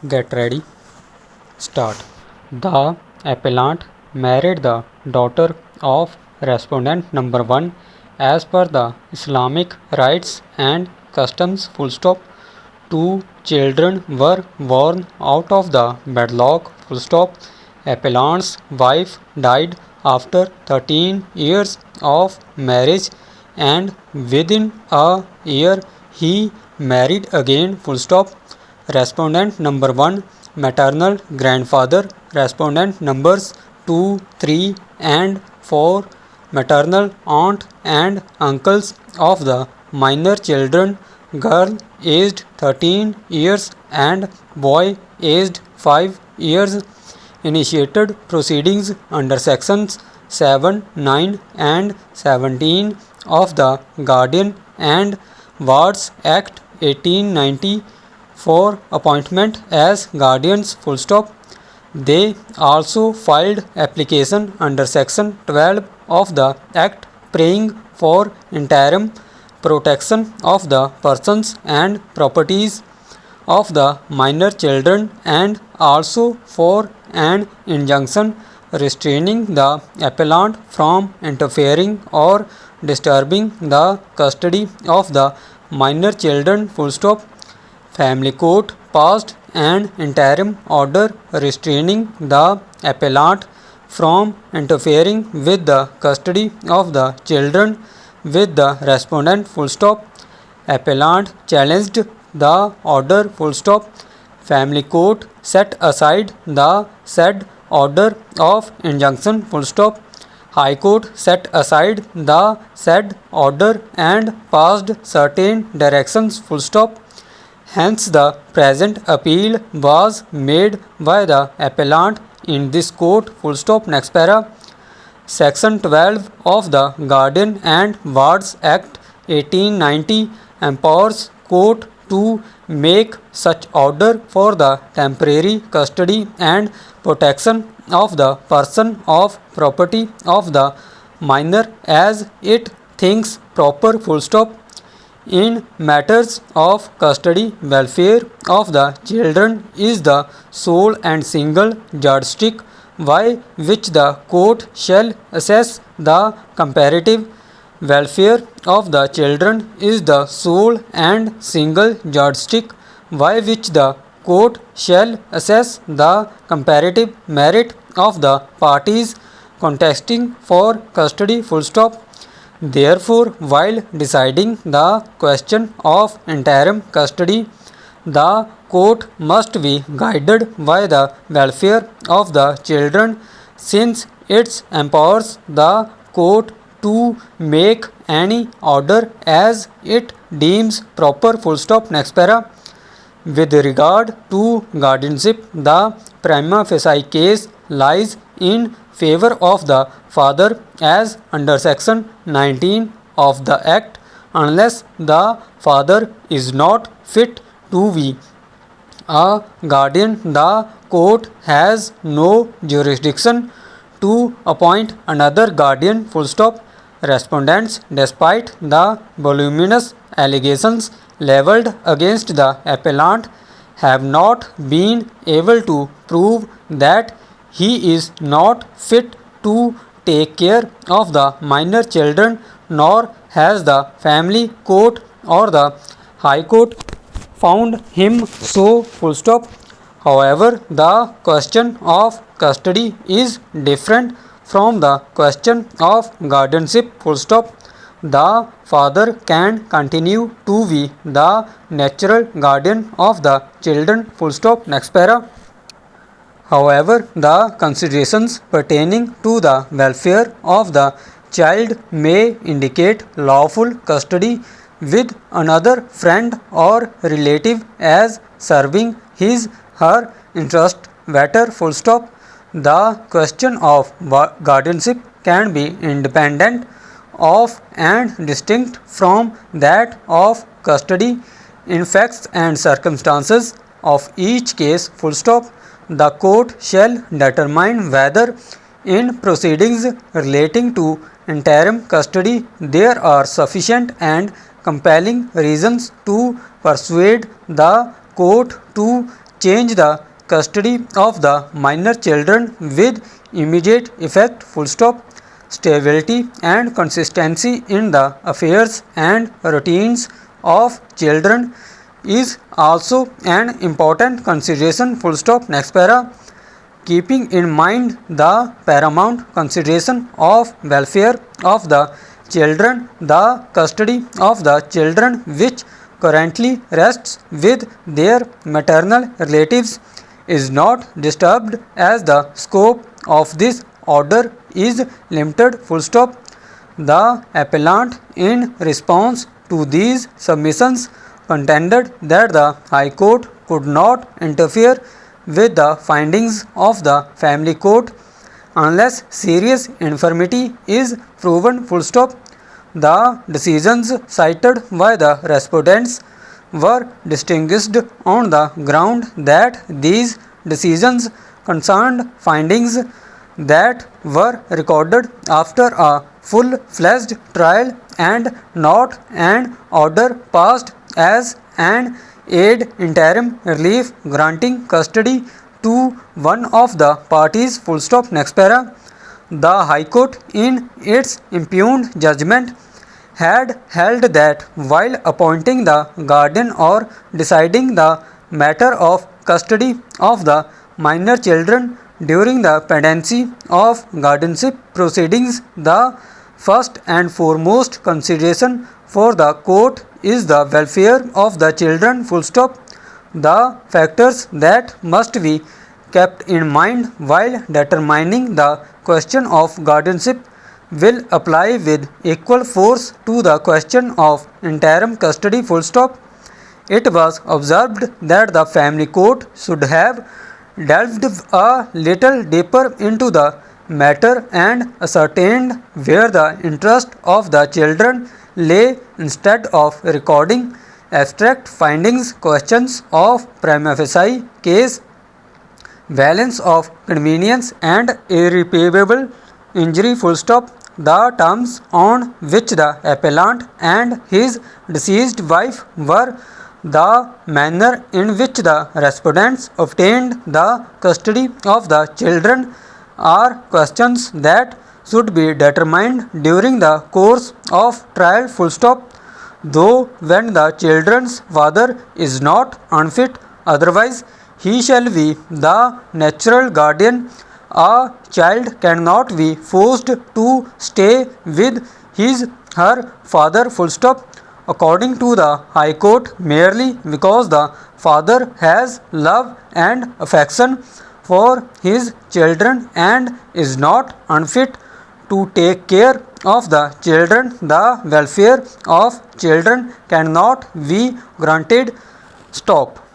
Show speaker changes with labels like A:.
A: Get ready. Start. The appellant married the daughter of respondent number 1 as per the Islamic rites and customs. Full stop. 2 children were born out of the wedlock. Full stop. Appellant's wife died after 13 years of marriage and within a year he married again. Full stop. Respondent number 1 maternal grandfather. Respondent numbers 2, 3 and 4 maternal aunt and uncles of the minor children, girl aged 13 years and boy aged 5 years, initiated proceedings under sections 7, 9 and 17 of the Guardian and Wards Act 1890 for appointment as guardians. Full stop. They also filed application under section 12 of the Act praying for interim protection of the persons and properties of the minor children and also for an injunction restraining the appellant from interfering or disturbing the custody of the minor children. Full stop. Family court passed an interim order restraining the appellant from interfering with the custody of the children with the respondent. Full stop. Appellant challenged the order. Full stop. Family court set aside the said order of injunction. Full stop. High Court set aside the said order and passed certain directions. Full stop. Hence, the present appeal was made by the appellant in this court. Full stop. Next para. Section 12 of the Guardian and Wards Act 1890 empowers court to make such order for the temporary custody and protection of the person of property of the minor as it thinks proper. Full stop. In matters of custody, welfare of the children is the sole and single yardstick by which the court shall assess the comparative welfare of the children is the sole and single yardstick by which the court shall assess the comparative merit of the parties contesting for custody. Full stop. Therefore, while deciding the question of interim custody, the court must be guided by the welfare of the children since it empowers the court to make any order as it deems proper. Full stop. Next para. With regard to guardianship, the prima facie case lies in favor of the father as under section 19 of the Act unless the father is not fit to be a guardian. The court has no jurisdiction to appoint another guardian. Full stop. Respondents, despite the voluminous allegations levelled against the appellant, have not been able to prove that he is not fit to take care of the minor children, nor has the family court or the high court found him so. Full stop. However, the question of custody is different from the question of guardianship. Full stop. The father can continue to be the natural guardian of the children. Full stop. Next para. However, the considerations pertaining to the welfare of the child may indicate lawful custody with another friend or relative as serving his her interest better. Full stop. The question of guardianship can be independent of and distinct from that of custody in facts and circumstances of each case. Full stop. The court shall determine whether in proceedings relating to interim custody there are sufficient and compelling reasons to persuade the court to change the custody of the minor children with immediate effect, full stop. Stability and consistency in the affairs and routines of children is also an important consideration, full stop. Next para. Keeping in mind the paramount consideration of welfare of the children, the custody of the children which currently rests with their maternal relatives is not disturbed as the scope of this order is limited, full stop. The appellant in response to these submissions contended that the High Court could not interfere with the findings of the family court unless serious infirmity is proven, full stop. The decisions cited by the respondents were distinguished on the ground that these decisions concerned findings that were recorded after a full-fledged trial and not an order passed as an aid interim relief granting custody to one of the parties, full stop. Next para. The High Court in its impugned judgment had held that while appointing the guardian or deciding the matter of custody of the minor children during the pendency of guardianship proceedings, the first and foremost consideration for the court is the welfare of the children, full stop. The factors that must be kept in mind while determining the question of guardianship will apply with equal force to the question of interim custody, full stop. It was observed that the family court should have delved a little deeper into the matter and ascertained where the interest of the children lay instead of recording abstract findings, questions of prima facie case, balance of convenience and irreparable injury, full stop. The terms on which the appellant and his deceased wife were, the manner in which the respondents obtained the custody of the children are questions that should be determined during the course of trial, full stop. Though when the children's father is not unfit, otherwise he shall be the natural guardian. A child cannot be forced to stay with her father, full stop, according to the High Court, merely because the father has love and affection for his children and is not unfit to take care of the children. The welfare of children cannot be granted. Stop.